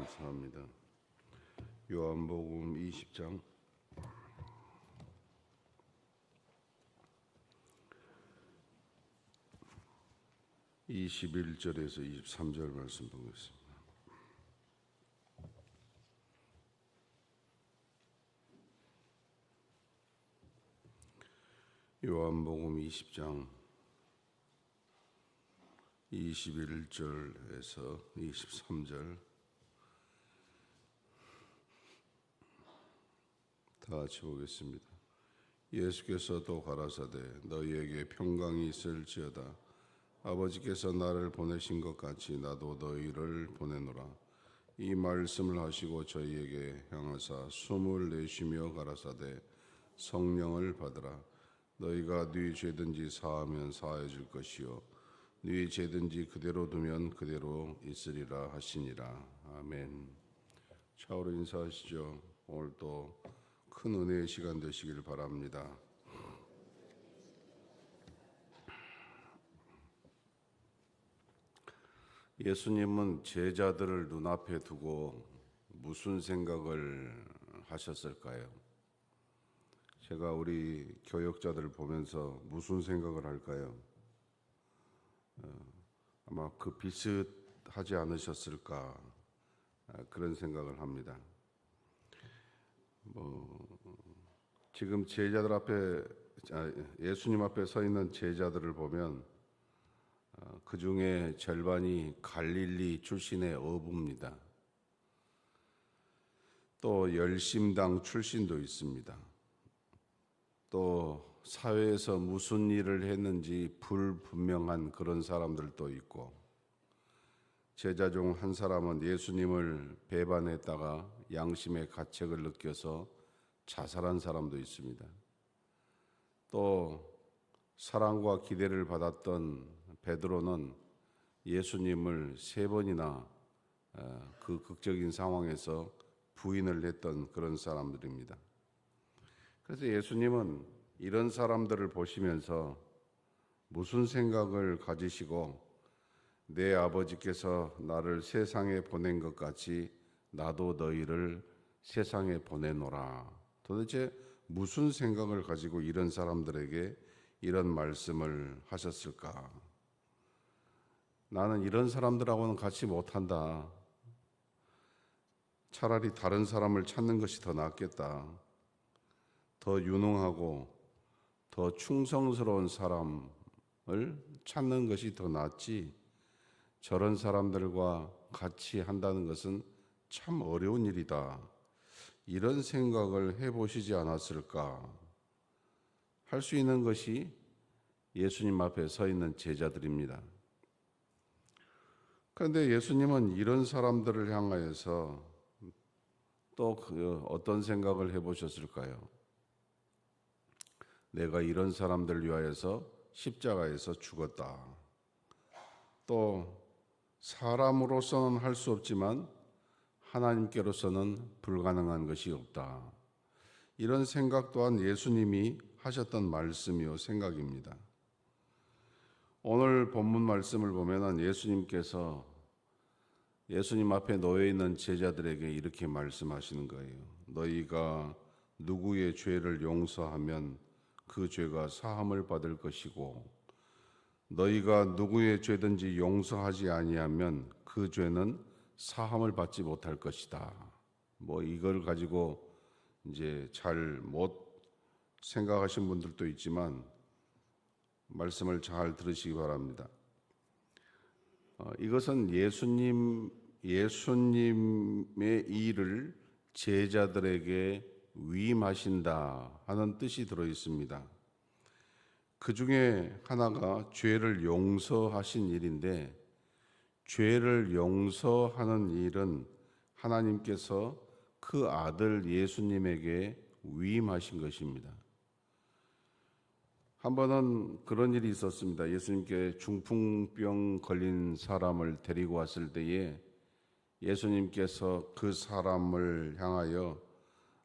감사합니다. 요한복음 20장 21절에서 23절 말씀 보겠습니다. 요한복음 20장 21절에서 23절 다 같이 보겠습니다. 예수께서 또 가라사대 너희에게 평강이 있을지어다. 아버지께서 나를 보내신 것 같이 나도 너희를 보내노라. 이 말씀을 하시고 저희에게 향하사 숨을 내쉬며 가라사대 성령을 받으라. 너희가 네 죄든지 사하면 사하여 줄 것이요 네 죄든지 그대로 두면 그대로 있으리라 하시니라. 아멘. 차오로 인사하시죠. 오늘 또 큰 은혜의 시간 되시길 바랍니다. 예수님은 제자들을 눈앞에 두고 무슨 생각을 하셨을까요? 제가 우리 교역자들을 보면서 무슨 생각을 할까요? 아마 그 비슷하지 않으셨을까 그런 생각을 합니다. 지금 제자들 앞에 예수님 앞에 서 있는 제자들을 보면 그 중에 절반이 갈릴리 출신의 어부입니다. 또 열심당 출신도 있습니다. 또 사회에서 무슨 일을 했는지 불분명한 그런 사람들도 있고, 제자 중 한 사람은 예수님을 배반했다가 양심의 가책을 느껴서 자살한 사람도 있습니다. 또 사랑과 기대를 받았던 베드로는 예수님을 3번이나 그 극적인 상황에서 부인을 했던 그런 사람들입니다. 그래서 예수님은 이런 사람들을 보시면서 무슨 생각을 가지시고 내 아버지께서 나를 세상에 보낸 것 같이 나도 너희를 세상에 보내노라. 도대체 무슨 생각을 가지고 이런 사람들에게 이런 말씀을 하셨을까? 나는 이런 사람들하고는 같이 못한다. 차라리 다른 사람을 찾는 것이 더 낫겠다. 더 유능하고 더 충성스러운 사람을 찾는 것이 더 낫지, 저런 사람들과 같이 한다는 것은 참 어려운 일이다. 이런 생각을 해보시지 않았을까? 할 수 있는 것이 예수님 앞에 서 있는 제자들입니다. 그런데 예수님은 이런 사람들을 향하여서 또 어떤 생각을 해보셨을까요? 내가 이런 사람들을 위하여서 십자가에서 죽었다. 또 사람으로서는 할 수 없지만 하나님께로서는 불가능한 것이 없다. 이런 생각 또한 예수님이 하셨던 말씀이요 생각입니다. 오늘 본문 말씀을 보면 예수님께서 예수님 앞에 놓여 있는 제자들에게 이렇게 말씀하시는 거예요. 너희가 누구의 죄를 용서하면 그 죄가 사함을 받을 것이고 너희가 누구의 죄든지 용서하지 아니하면 그 죄는 사함을 받지 못할 것이다. 이걸 가지고 이제 잘 못 생각하신 분들도 있지만 말씀을 잘 들으시기 바랍니다. 이것은 예수님의 일을 제자들에게 위임하신다 하는 뜻이 들어 있습니다. 그 중에 하나가 죄를 용서하신 일인데, 죄를 용서하는 일은 하나님께서 그 아들 예수님에게 위임하신 것입니다. 한 번은 그런 일이 있었습니다. 예수님께 중풍병 걸린 사람을 데리고 왔을 때에 예수님께서 그 사람을 향하여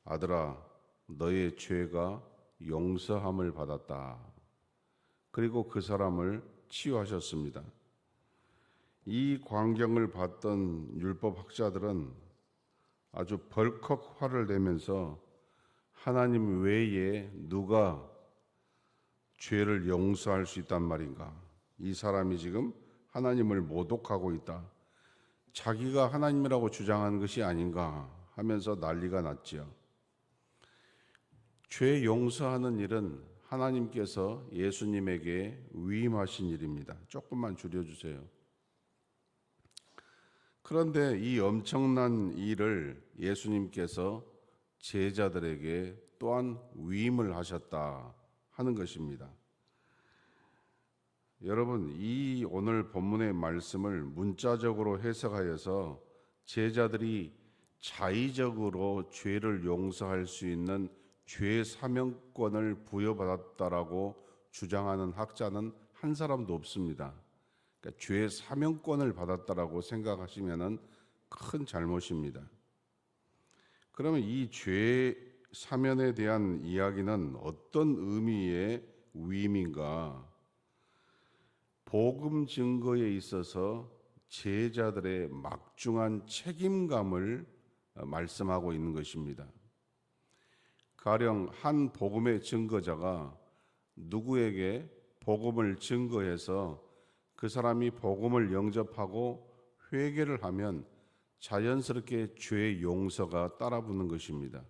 아들아, 너의 죄가 용서함을 받았다. 그리고 그 사람을 치유하셨습니다. 이 광경을 봤던 율법 학자들은 아주 벌컥 화를 내면서 하나님 외에 누가 죄를 용서할 수 있단 말인가? 이 사람이 지금 하나님을 모독하고 있다. 자기가 하나님이라고 주장하는 것이 아닌가 하면서 난리가 났지요. 죄 용서하는 일은 하나님께서 예수님에게 위임하신 일입니다. 조금만 줄여주세요. 그런데 이 엄청난 일을 예수님께서 제자들에게 또한 위임을 하셨다 하는 것입니다. 여러분, 이 오늘 본문의 말씀을 문자적으로 해석하여서 제자들이 자의적으로 죄를 용서할 수 있는 죄 사명권을 부여받았다라고 주장하는 학자는 한 사람도 없습니다. 그러니까 죄 사명권을 받았다라고 생각하시면은 큰 잘못입니다. 그러면 이 죄 사면에 대한 이야기는 어떤 의미의 위임인가? 복음 증거에 있어서 제자들의 막중한 책임감을 말씀하고 있는 것입니다. 가령 한 복음의 증거자가 누구에게 복음을 증거해서 그 사람이 복음을 영접하고 회개를 하면 자연스럽게 죄 용서가 따라붙는 것입니다.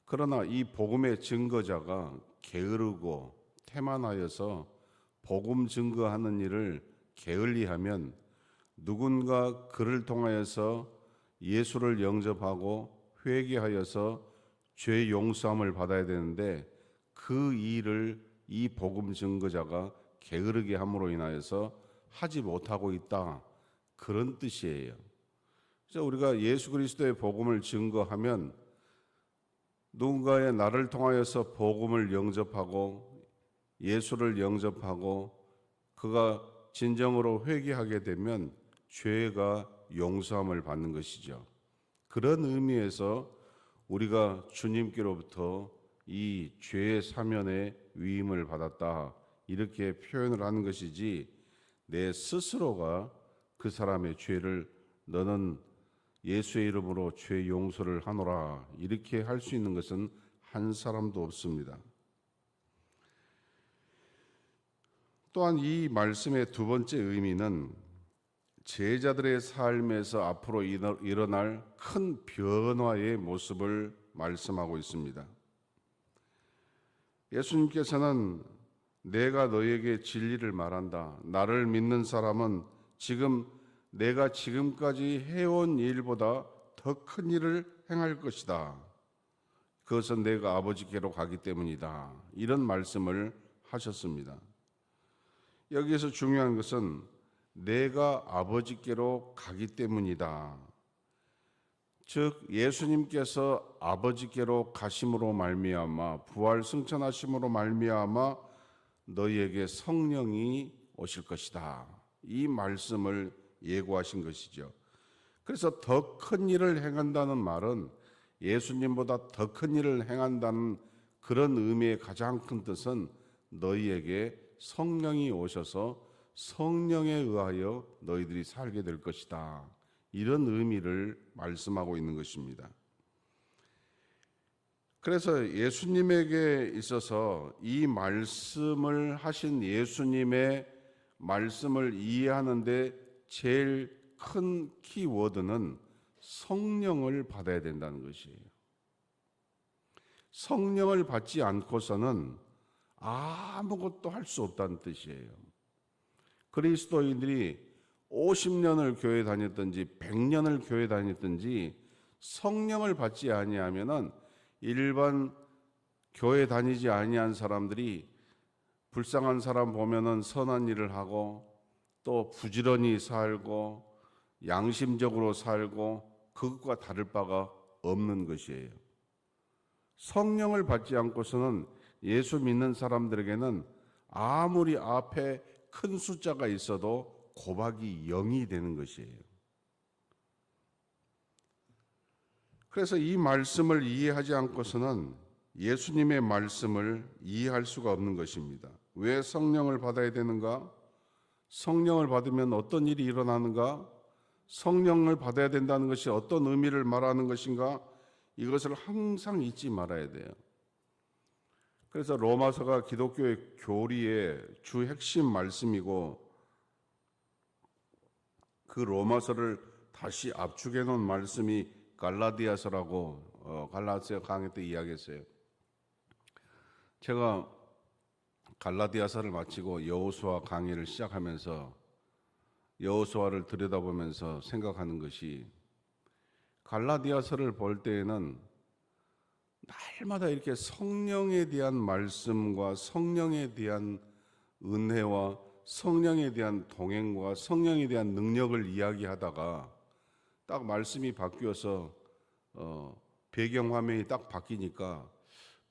그러나 이 복음의 증거자가 게으르고 태만하여서 복음 증거하는 일을 게을리하면 누군가 그를 통하여서 예수를 영접하고 회개하여서 죄 용서함을 받아야 되는데 그 일을 이 복음 증거자가 게으르게 함으로 인하여서 하지 못하고 있다. 그런 뜻이에요. 그래서 우리가 예수 그리스도의 복음을 증거하면 누군가의 나를 통하여서 복음을 영접하고 예수를 영접하고 그가 진정으로 회개하게 되면 죄가 용서함을 받는 것이죠. 그런 의미에서 우리가 주님께로부터 이 죄의 사면의 위임을 받았다 이렇게 표현을 하는 것이지 내 스스로가 그 사람의 죄를 너는 예수의 이름으로 죄 용서를 하노라 이렇게 할 수 있는 것은 한 사람도 없습니다. 또한 이 말씀의 두 번째 의미는 제자들의 삶에서 앞으로 일어날 큰 변화의 모습을 말씀하고 있습니다. 예수님께서는 내가 너에게 진리를 말한다. 나를 믿는 사람은 지금 내가 지금까지 해온 일보다 더 큰 일을 행할 것이다. 그것은 내가 아버지께로 가기 때문이다. 이런 말씀을 하셨습니다. 여기에서 중요한 것은 내가 아버지께로 가기 때문이다. 즉 예수님께서 아버지께로 가심으로 말미암아 부활 승천하심으로 말미암아 너희에게 성령이 오실 것이다. 이 말씀을 예고하신 것이죠. 그래서 더 큰 일을 행한다는 말은 예수님보다 더 큰 일을 행한다는 그런 의미의 가장 큰 뜻은 너희에게 성령이 오셔서 성령에 의하여 너희들이 살게 될 것이다. 이런 의미를 말씀하고 있는 것입니다. 그래서 예수님에게 있어서 이 말씀을 하신 예수님의 말씀을 이해하는데 제일 큰 키워드는 성령을 받아야 된다는 것이에요. 성령을 받지 않고서는 아무것도 할 수 없다는 뜻이에요. 그리스도인들이 50년을 교회 다녔든지 100년을 교회 다녔든지 성령을 받지 아니하면은 일반 교회 다니지 아니한 사람들이 불쌍한 사람 보면은 선한 일을 하고 또 부지런히 살고 양심적으로 살고 그것과 다를 바가 없는 것이에요. 성령을 받지 않고서는 예수 믿는 사람들에게는 아무리 앞에 큰 숫자가 있어도 고박이 0이 되는 것이에요. 그래서 이 말씀을 이해하지 않고서는 예수님의 말씀을 이해할 수가 없는 것입니다. 왜 성령을 받아야 되는가? 성령을 받으면 어떤 일이 일어나는가? 성령을 받아야 된다는 것이 어떤 의미를 말하는 것인가? 이것을 항상 잊지 말아야 돼요. 그래서 로마서가 기독교의 교리의 주 핵심 말씀이고, 그 로마서를 다시 압축해 놓은 말씀이 갈라디아서라고 갈라디아 강의 때 이야기했어요. 제가 갈라디아서를 마치고 여호수아 강의를 시작하면서 여호수아를 들여다보면서 생각하는 것이, 갈라디아서를 볼 때에는 날마다 이렇게 성령에 대한 말씀과 성령에 대한 은혜와 성령에 대한 동행과 성령에 대한 능력을 이야기하다가 딱 말씀이 바뀌어서 배경화면이 딱 바뀌니까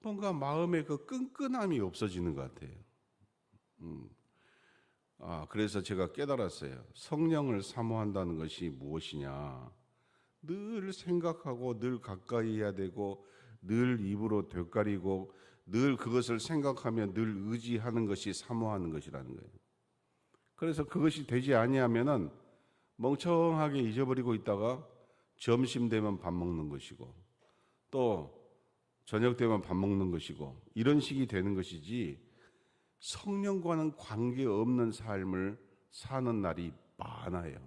뭔가 마음에 그 끈끈함이 없어지는 것 같아요. 그래서 제가 깨달았어요. 성령을 사모한다는 것이 무엇이냐. 늘 생각하고 늘 가까이 해야 되고 늘 입으로 되까리고 늘 그것을 생각하며 늘 의지하는 것이 사모하는 것이라는 거예요. 그래서 그것이 되지 아니하면은 멍청하게 잊어버리고 있다가 점심 되면 밥 먹는 것이고 또 저녁 되면 밥 먹는 것이고 이런 식이 되는 것이지, 성령과는 관계없는 삶을 사는 날이 많아요.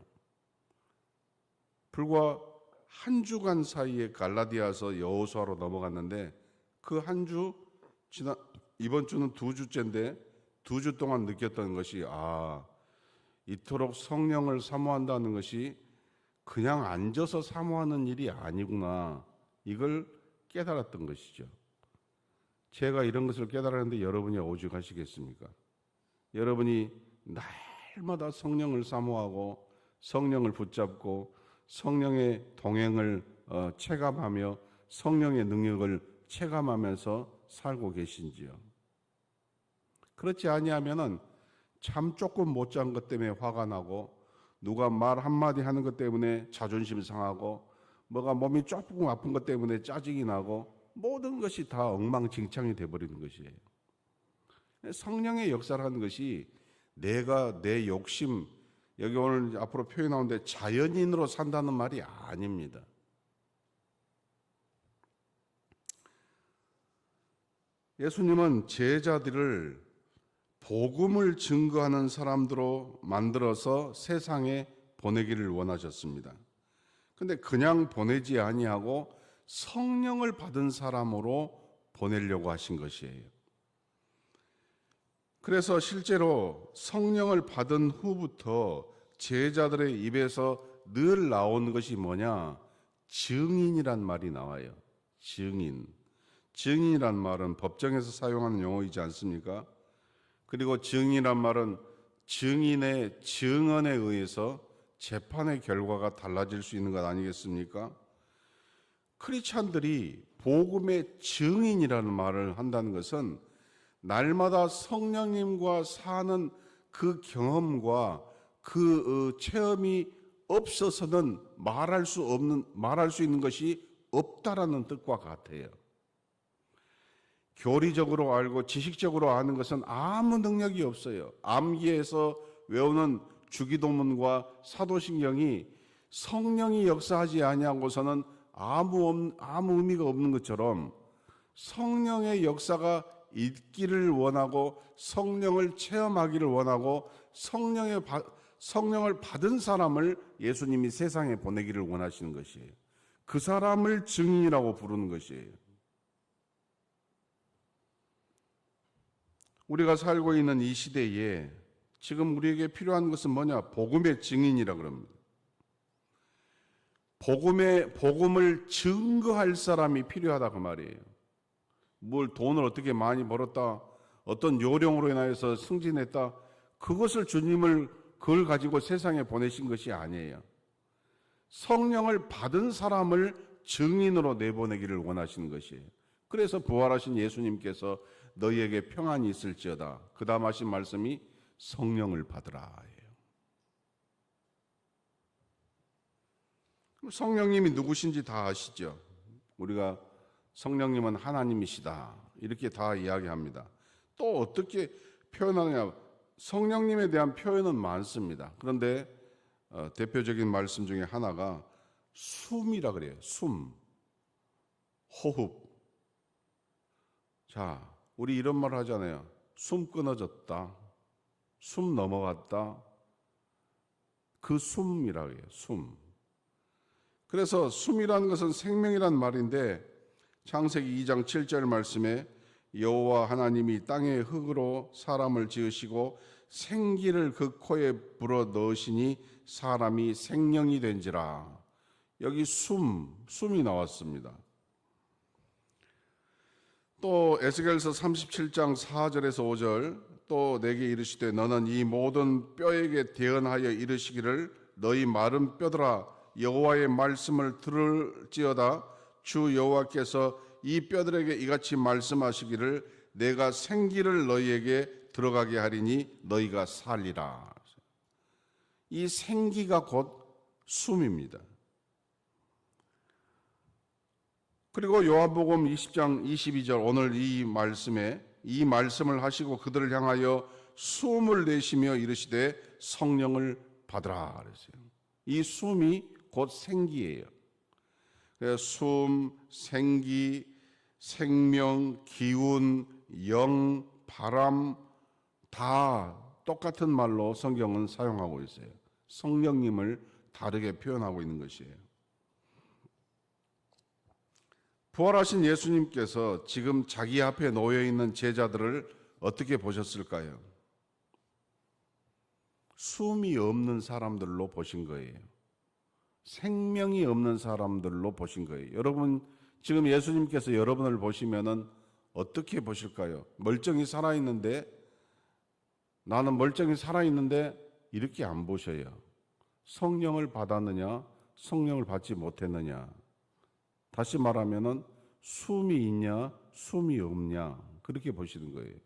불과 한 주간 사이에 갈라디아서 여호수아로 넘어갔는데, 그 한 주, 이번 주는 2주째인데 2주 동안 느꼈던 것이, 이토록 성령을 사모한다는 것이 그냥 앉아서 사모하는 일이 아니구나, 이걸 깨달았던 것이죠. 제가 이런 것을 깨달았는데 여러분이 오죽하시겠습니까? 여러분이 날마다 성령을 사모하고 성령을 붙잡고 성령의 동행을 체감하며 성령의 능력을 체감하면서 살고 계신지요? 그렇지 아니하면은 잠 조금 못 잔 것 때문에 화가 나고, 누가 말 한마디 하는 것 때문에 자존심 상하고, 뭐가 몸이 조금 아픈 것 때문에 짜증이 나고, 모든 것이 다 엉망진창이 되어버리는 것이에요. 성령의 역사라는 것이 내가 내 욕심, 여기 오늘 앞으로 표현 나오는데 자연인으로 산다는 말이 아닙니다. 예수님은 제자들을 복음을 증거하는 사람들로 만들어서 세상에 보내기를 원하셨습니다. 근데 그냥 보내지 아니하고 성령을 받은 사람으로 보내려고 하신 것이에요. 그래서 실제로 성령을 받은 후부터 제자들의 입에서 늘 나오는 것이 뭐냐? 증인이란 말이 나와요. 증인. 증인이란 말은 법정에서 사용하는 용어이지 않습니까? 그리고 증인이란 말은 증인의 증언에 의해서 재판의 결과가 달라질 수 있는 것 아니겠습니까? 크리스찬들이 복음의 증인이라는 말을 한다는 것은 날마다 성령님과 사는 그 경험과 그 체험이 없어서는 말할 수 있는 것이 없다라는 뜻과 같아요. 교리적으로 알고 지식적으로 아는 것은 아무 능력이 없어요. 암기해서 외우는 주기도문과 사도신경이 성령이 역사하지 아니하고서는 아무 의미가 없는 것처럼, 성령의 역사가 있기를 원하고 성령을 체험하기를 원하고 성령을 받은 사람을 예수님이 세상에 보내기를 원하시는 것이에요. 그 사람을 증인이라고 부르는 것이에요. 우리가 살고 있는 이 시대에 지금 우리에게 필요한 것은 뭐냐? 복음의 증인이라 그럽니다. 복음을 증거할 사람이 필요하다 그 말이에요. 돈을 어떻게 많이 벌었다, 어떤 요령으로 인하여서 승진했다, 그것을 그걸 가지고 세상에 보내신 것이 아니에요. 성령을 받은 사람을 증인으로 내보내기를 원하시는 것이에요. 그래서 부활하신 예수님께서 너희에게 평안이 있을지어다, 그 다음 하신 말씀이 성령을 받으라. 성령님이 누구신지 다 아시죠? 우리가 성령님은 하나님이시다 이렇게 다 이야기합니다. 또 어떻게 표현하느냐? 성령님에 대한 표현은 많습니다. 그런데 대표적인 말씀 중에 하나가 숨이라 그래요. 숨, 호흡. 자, 우리 이런 말 하잖아요. 숨 끊어졌다, 숨 넘어갔다. 그 숨이라고 해요. 숨. 그래서 숨이라는 것은 생명이란 말인데 창세기 2장 7절 말씀에 여호와 하나님이 땅의 흙으로 사람을 지으시고 생기를 그 코에 불어 넣으시니 사람이 생명이 된지라. 여기 숨이 나왔습니다. 또 에스겔서 37장 4절에서 5절 또 내게 이르시되 너는 이 모든 뼈에게 대언하여 이르시기를 너희 마른 뼈들아 여호와의 말씀을 들을지어다 주 여호와께서 이 뼈들에게 이같이 말씀하시기를 내가 생기를 너희에게 들어가게 하리니 너희가 살리라. 이 생기가 곧 숨입니다. 그리고 요한복음 20장 22절 오늘 이 말씀을 하시고 그들을 향하여 숨을 내쉬며 이르시되 성령을 받으라 그랬어요. 이 숨이 곧 생기예요. 숨, 생기, 생명, 기운, 영, 바람 다 똑같은 말로 성경은 사용하고 있어요. 성령님을 다르게 표현하고 있는 것이에요. 부활하신 예수님께서 지금 자기 앞에 놓여 있는 제자들을 어떻게 보셨을까요? 숨이 없는 사람들로 보신 거예요. 생명이 없는 사람들로 보신 거예요. 여러분, 지금 예수님께서 여러분을 보시면은 어떻게 보실까요? 멀쩡히 살아있는데, 나는 멀쩡히 살아있는데 이렇게 안 보셔요. 성령을 받았느냐, 성령을 받지 못했느냐. 다시 말하면은 숨이 있냐, 숨이 없냐, 그렇게 보시는 거예요.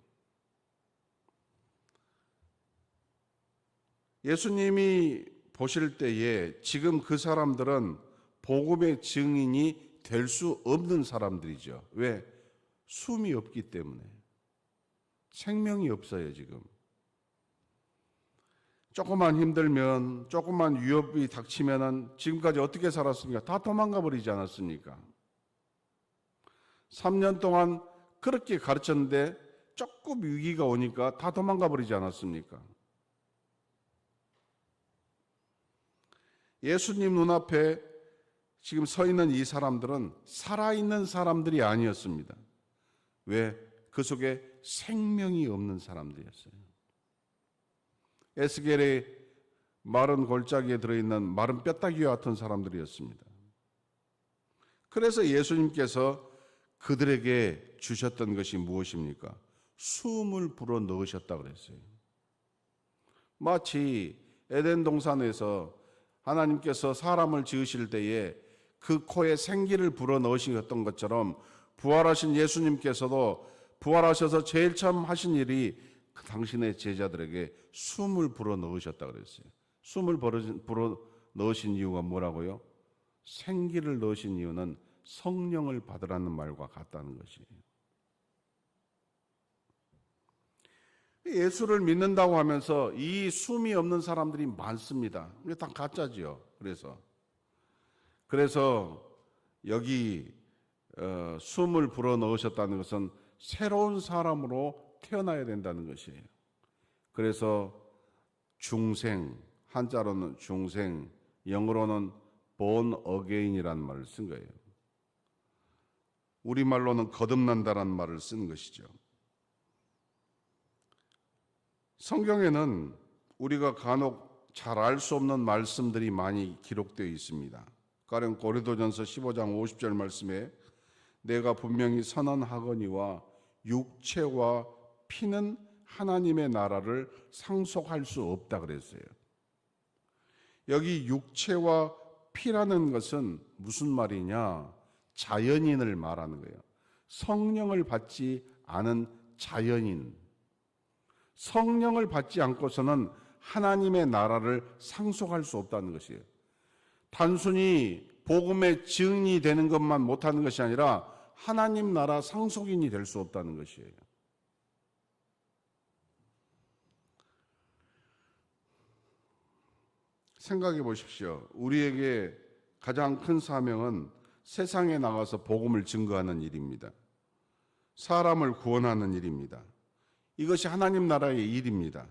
예수님이 보실 때에 지금 그 사람들은 복음의 증인이 될 수 없는 사람들이죠. 왜? 숨이 없기 때문에. 생명이 없어요, 지금. 조금만 힘들면, 조금만 위협이 닥치면은 지금까지 어떻게 살았습니까? 다 도망가 버리지 않았습니까? 3년 동안 그렇게 가르쳤는데 조금 위기가 오니까 다 도망가 버리지 않았습니까? 예수님 눈앞에 지금 서 있는 이 사람들은 살아있는 사람들이 아니었습니다. 왜? 그 속에 생명이 없는 사람들이었어요. 에스겔의 마른 골짜기에 들어있는 마른 뼈다귀와 같은 사람들이었습니다. 그래서 예수님께서 그들에게 주셨던 것이 무엇입니까? 숨을 불어 넣으셨다고 그랬어요. 마치 에덴 동산에서 하나님께서 사람을 지으실 때에 그 코에 생기를 불어 넣으셨던 것처럼 부활하신 예수님께서도 부활하셔서 제일 처음 하신 일이 그 당신의 제자들에게 숨을 불어 넣으셨다고 그랬어요. 숨을 불어 넣으신 이유가 뭐라고요? 생기를 넣으신 이유는 성령을 받으라는 말과 같다는 것이에요. 예수를 믿는다고 하면서 이 숨이 없는 사람들이 많습니다. 이게 다 가짜지요. 그래서 여기 숨을 불어 넣으셨다는 것은 새로운 사람으로 태어나야 된다는 것이에요. 그래서 중생, 한자로는 중생, 영어로는 born again이라는 말을 쓴 거예요. 우리말로는 거듭난다라는 말을 쓴 것이죠. 성경에는 우리가 간혹 잘 알 수 없는 말씀들이 많이 기록되어 있습니다. 가령 고린도전서 15장 50절 말씀에 내가 분명히 선언하거니와 육체와 피는 하나님의 나라를 상속할 수 없다 그랬어요. 여기 육체와 피라는 것은 무슨 말이냐? 자연인을 말하는 거예요. 성령을 받지 않은 자연인. 성령을 받지 않고서는 하나님의 나라를 상속할 수 없다는 것이에요. 단순히 복음의 증인이 되는 것만 못하는 것이 아니라 하나님 나라 상속인이 될 수 없다는 것이에요. 생각해 보십시오. 우리에게 가장 큰 사명은 세상에 나가서 복음을 증거하는 일입니다. 사람을 구원하는 일입니다. 이것이 하나님 나라의 일입니다.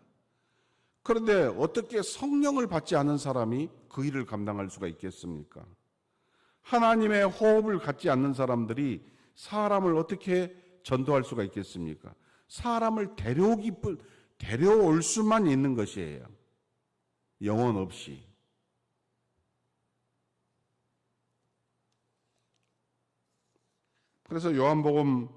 그런데 어떻게 성령을 받지 않은 사람이 그 일을 감당할 수가 있겠습니까? 하나님의 호흡을 갖지 않는 사람들이 사람을 어떻게 전도할 수가 있겠습니까? 사람을 데려올 수만 있는 것이에요. 영혼 없이. 그래서 요한복음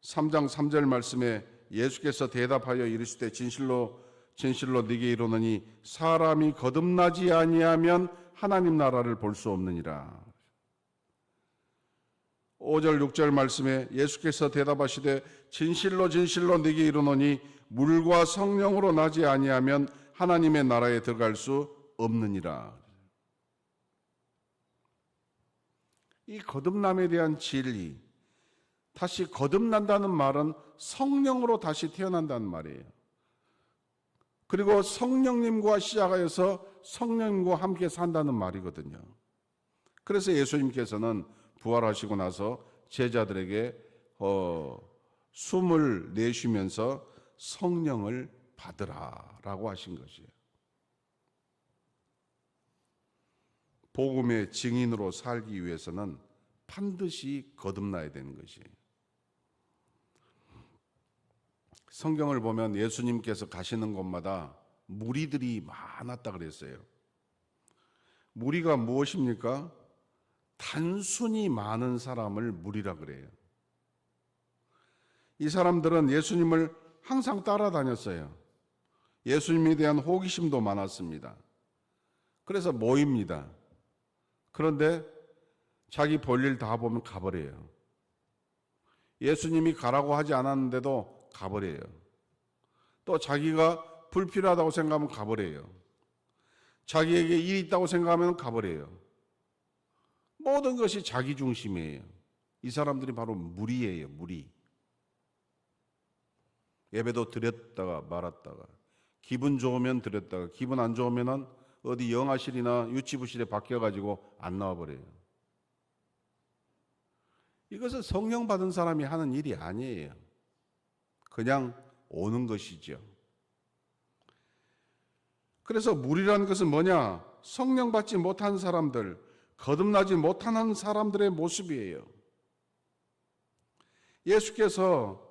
3장 3절 말씀에 예수께서 대답하여 이르시되 진실로 네게 이르노니 사람이 거듭나지 아니하면 하나님 나라를 볼 수 없느니라. 5절 6절 말씀에 예수께서 대답하시되 진실로 네게 이르노니 물과 성령으로 나지 아니하면 하나님의 나라에 들어갈 수 없느니라. 이 거듭남에 대한 진리, 다시 거듭난다는 말은 성령으로 다시 태어난다는 말이에요. 그리고 성령님과 시작하여서 성령님과 함께 산다는 말이거든요. 그래서 예수님께서는 부활하시고 나서 제자들에게 숨을 내쉬면서 성령을 받으라라고 하신 것이에요. 복음의 증인으로 살기 위해서는 반드시 거듭나야 되는 것이에요. 성경을 보면 예수님께서 가시는 곳마다 무리들이 많았다 그랬어요. 무리가 무엇입니까? 단순히 많은 사람을 무리라 그래요. 이 사람들은 예수님을 항상 따라다녔어요. 예수님에 대한 호기심도 많았습니다. 그래서 모입니다. 그런데 자기 볼일 다 보면 가버려요. 예수님이 가라고 하지 않았는데도 가버려요. 또 자기가 불필요하다고 생각하면 가버려요. 자기에게 일이 있다고 생각하면 가버려요. 모든 것이 자기 중심이에요. 이 사람들이 바로 무리예요, 무리. 예배도 드렸다가 말았다가, 기분 좋으면 드렸다가, 기분 안 좋으면 어디 영화실이나 유치부실에 바뀌어가지고 안 나와버려요. 이것은 성령 받은 사람이 하는 일이 아니에요. 그냥 오는 것이죠. 그래서 무리라는 것은 뭐냐? 성령 받지 못한 사람들, 거듭나지 못하는 사람들의 모습이에요. 예수께서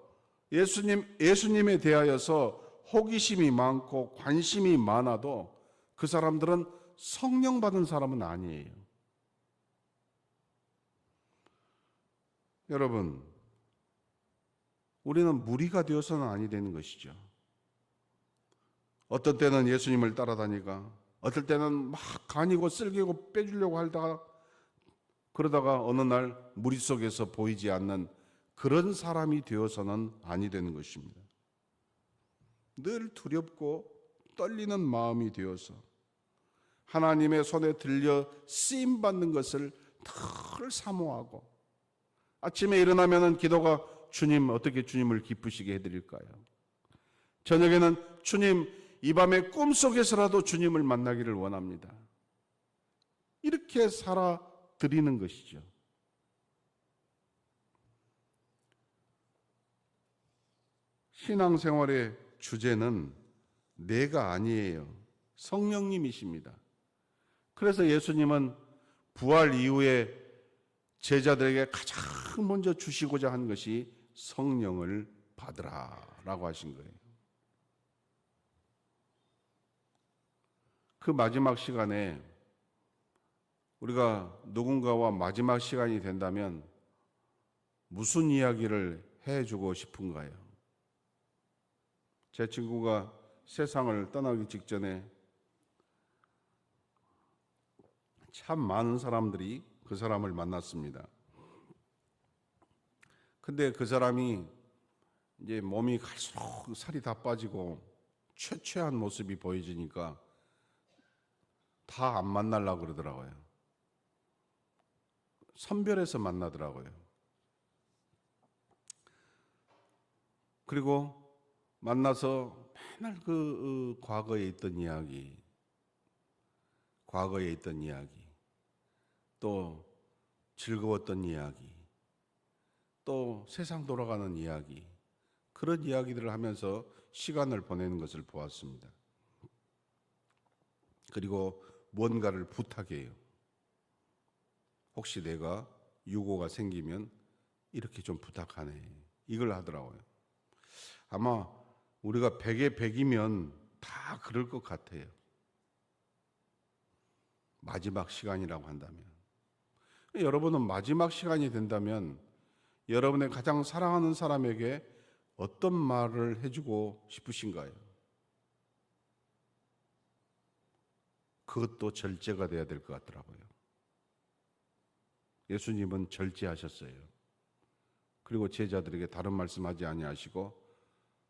예수님에 대하여서 호기심이 많고 관심이 많아도 그 사람들은 성령 받은 사람은 아니에요. 여러분, 우리는 무리가 되어서는 아니 되는 것이죠. 어떤 때는 예수님을 따라다니가, 어떨 때는 막 간이고 쓸개고 빼주려고 하다가 그러다가 어느 날 무리 속에서 보이지 않는 그런 사람이 되어서는 아니 되는 것입니다. 늘 두렵고 떨리는 마음이 되어서 하나님의 손에 들려 쓰임 받는 것을 늘 사모하고 아침에 일어나면은 기도가 주님 어떻게 주님을 기쁘시게 해드릴까요? 저녁에는 주님 이 밤에 꿈속에서라도 주님을 만나기를 원합니다. 이렇게 살아드리는 것이죠. 신앙생활의 주제는 내가 아니에요. 성령님이십니다. 그래서 예수님은 부활 이후에 제자들에게 가장 먼저 주시고자 한 것이 성령을 받으라라고 하신 거예요. 그 마지막 시간에 우리가 누군가와 마지막 시간이 된다면 무슨 이야기를 해주고 싶은가요? 제 친구가 세상을 떠나기 직전에 참 많은 사람들이 그 사람을 만났습니다. 근데 그 사람이 이제 몸이 갈수록 살이 다 빠지고 최최한 모습이 보여지니까 다 안 만나려고 그러더라고요. 선별해서 만나더라고요. 그리고 만나서 맨날 그 과거에 있던 이야기, 과거에 있던 이야기, 또 즐거웠던 이야기, 또 세상 돌아가는 이야기, 그런 이야기들을 하면서 시간을 보내는 것을 보았습니다. 그리고 뭔가를 부탁해요. 혹시 내가 유고가 생기면 이렇게 좀 부탁하네. 이걸 하더라고요. 아마 우리가 100에 100이면 다 그럴 것 같아요. 마지막 시간이라고 한다면. 여러분은 마지막 시간이 된다면 여러분의 가장 사랑하는 사람에게 어떤 말을 해주고 싶으신가요? 그것도 절제가 돼야 될 것 같더라고요. 예수님은 절제하셨어요. 그리고 제자들에게 다른 말씀하지 아니하시고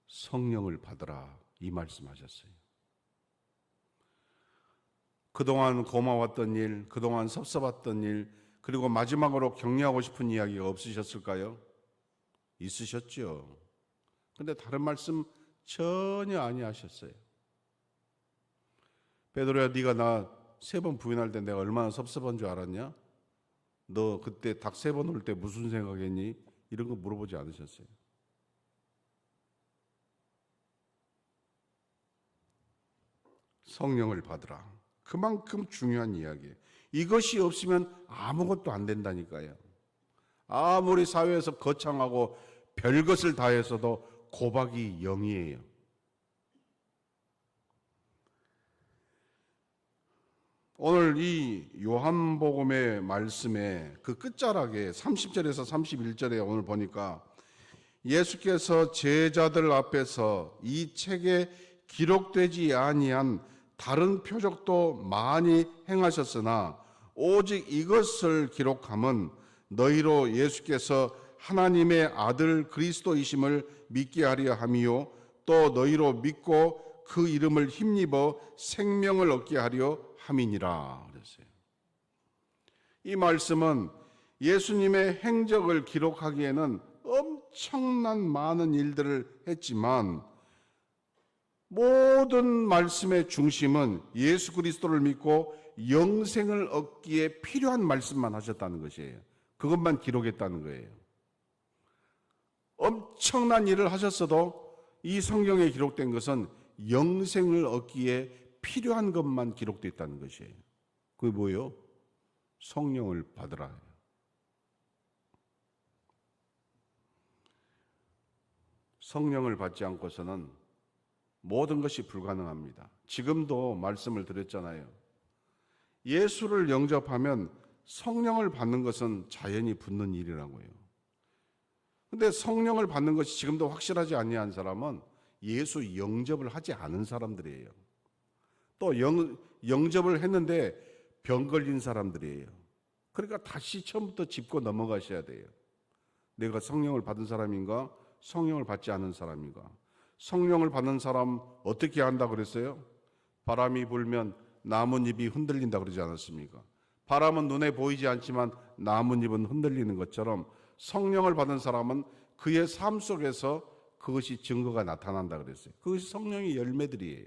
성령을 받으라 이 말씀하셨어요. 그동안 고마웠던 일, 그동안 섭섭했던 일, 그리고 마지막으로 격려하고 싶은 이야기가 없으셨을까요? 있으셨죠. 근데 다른 말씀 전혀 아니하셨어요. 베드로야, 네가 나 3번 부인할 때 내가 얼마나 섭섭한 줄 알았냐? 너 그때 닭 3번 올 때 무슨 생각했니? 이런 거 물어보지 않으셨어요. 성령을 받으라. 그만큼 중요한 이야기예요. 이것이 없으면 아무것도 안 된다니까요. 아무리 사회에서 거창하고 별것을 다해서도 고박이 0이에요. 오늘 이 요한복음의 말씀에 그 끝자락에 30절에서 31절에 오늘 보니까 예수께서 제자들 앞에서 이 책에 기록되지 아니한 다른 표적도 많이 행하셨으나 오직 이것을 기록함은 너희로 예수께서 하나님의 아들 그리스도이심을 믿게 하려 함이요 또 너희로 믿고 그 이름을 힘입어 생명을 얻게 하려 함이니라 그랬어요. 이 말씀은 예수님의 행적을 기록하기에는 엄청난 많은 일들을 했지만 모든 말씀의 중심은 예수 그리스도를 믿고 영생을 얻기에 필요한 말씀만 하셨다는 것이에요. 그것만 기록했다는 거예요. 엄청난 일을 하셨어도 이 성경에 기록된 것은 영생을 얻기에 필요한 것만 기록되어 있다는 것이에요. 그게 뭐예요? 성령을 받으라. 성령을 받지 않고서는 모든 것이 불가능합니다. 지금도 말씀을 드렸잖아요. 예수를 영접하면 성령을 받는 것은 자연히 붙는 일이라고요. 그런데 성령을 받는 것이 지금도 확실하지 아니한 사람은 예수 영접을 하지 않은 사람들이에요. 또 영접을 했는데 병 걸린 사람들이에요. 그러니까 다시 처음부터 짚고 넘어가셔야 돼요. 내가 성령을 받은 사람인가? 성령을 받지 않은 사람인가? 성령을 받는 사람 어떻게 한다 그랬어요? 바람이 불면 나뭇잎이 흔들린다 그러지 않았습니까? 바람은 눈에 보이지 않지만 나뭇잎은 흔들리는 것처럼 성령을 받은 사람은 그의 삶 속에서 그것이 증거가 나타난다 그랬어요. 그것이 성령의 열매들이에요.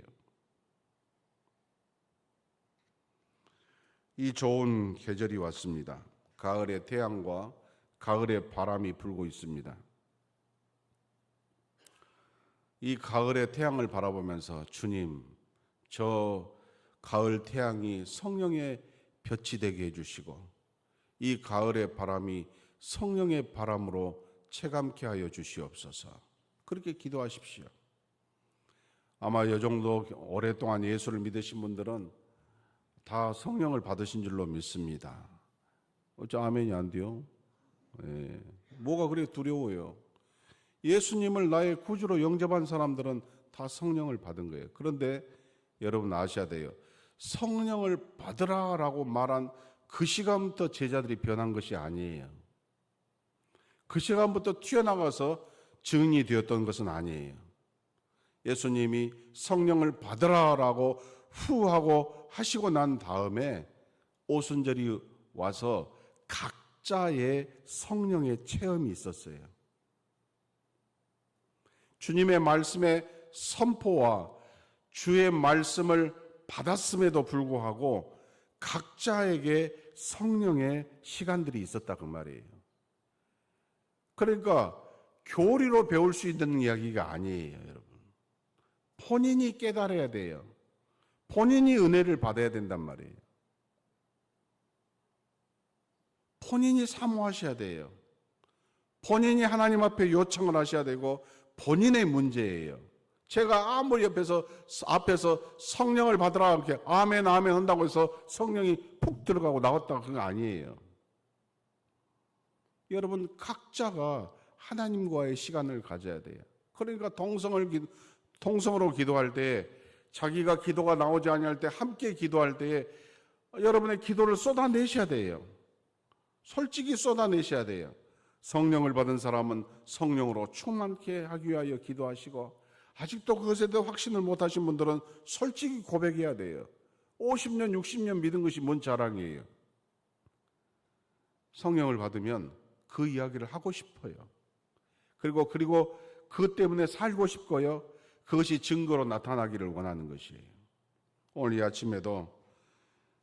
이 좋은 계절이 왔습니다. 가을의 태양과 가을의 바람이 불고 있습니다. 이 가을의 태양을 바라보면서 주님, 저 가을 태양이 성령의 볕이 되게 해주시고 이 가을의 바람이 성령의 바람으로 체감케 하여 주시옵소서. 그렇게 기도하십시오. 아마 이 정도 오랫동안 예수를 믿으신 분들은 다 성령을 받으신 줄로 믿습니다. 어째 아멘이 안 돼요? 네. 뭐가 그렇게 두려워요? 예수님을 나의 구주로 영접한 사람들은 다 성령을 받은 거예요. 그런데 여러분 아셔야 돼요. 성령을 받으라라고 말한 그 시간부터 제자들이 변한 것이 아니에요. 그 시간부터 튀어나가서 증인이 되었던 것은 아니에요. 예수님이 성령을 받으라라고 후하고 하시고 난 다음에 오순절이 와서 각자의 성령의 체험이 있었어요. 주님의 말씀의 선포와 주의 말씀을 받았음에도 불구하고 각자에게 성령의 시간들이 있었다 그 말이에요. 그러니까 교리로 배울 수 있는 이야기가 아니에요, 여러분. 본인이 깨달아야 돼요. 본인이 은혜를 받아야 된단 말이에요. 본인이 사모하셔야 돼요. 본인이 하나님 앞에 요청을 하셔야 되고 본인의 문제예요. 제가 아무리 앞에서 성령을 받으라 이렇게 아멘 아멘 한다고 해서 성령이 푹 들어가고 나왔다가 그거 아니에요. 여러분 각자가 하나님과의 시간을 가져야 돼요. 그러니까 동성으로 기도할 때 자기가 기도가 나오지 아니할 때 함께 기도할 때 여러분의 기도를 쏟아내셔야 돼요. 솔직히 쏟아내셔야 돼요. 성령을 받은 사람은 성령으로 충만케 하기 위하여 기도하시고 아직도 그것에 대해 확신을 못하신 분들은 솔직히 고백해야 돼요. 50년 60년 믿은 것이 뭔 자랑이에요. 성령을 받으면 그 이야기를 하고 싶어요. 그리고 그것 때문에 살고 싶고요. 그것이 증거로 나타나기를 원하는 것이에요. 오늘 이 아침에도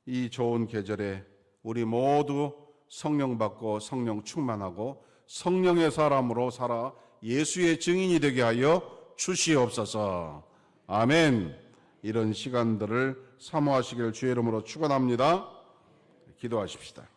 이 좋은 계절에 우리 모두 성령 받고 성령 충만하고 성령의 사람으로 살아 예수의 증인이 되게 하여 주시옵소서. 아멘. 이런 시간들을 사모하시길 주의 이름으로 축원합니다. 기도하십시다.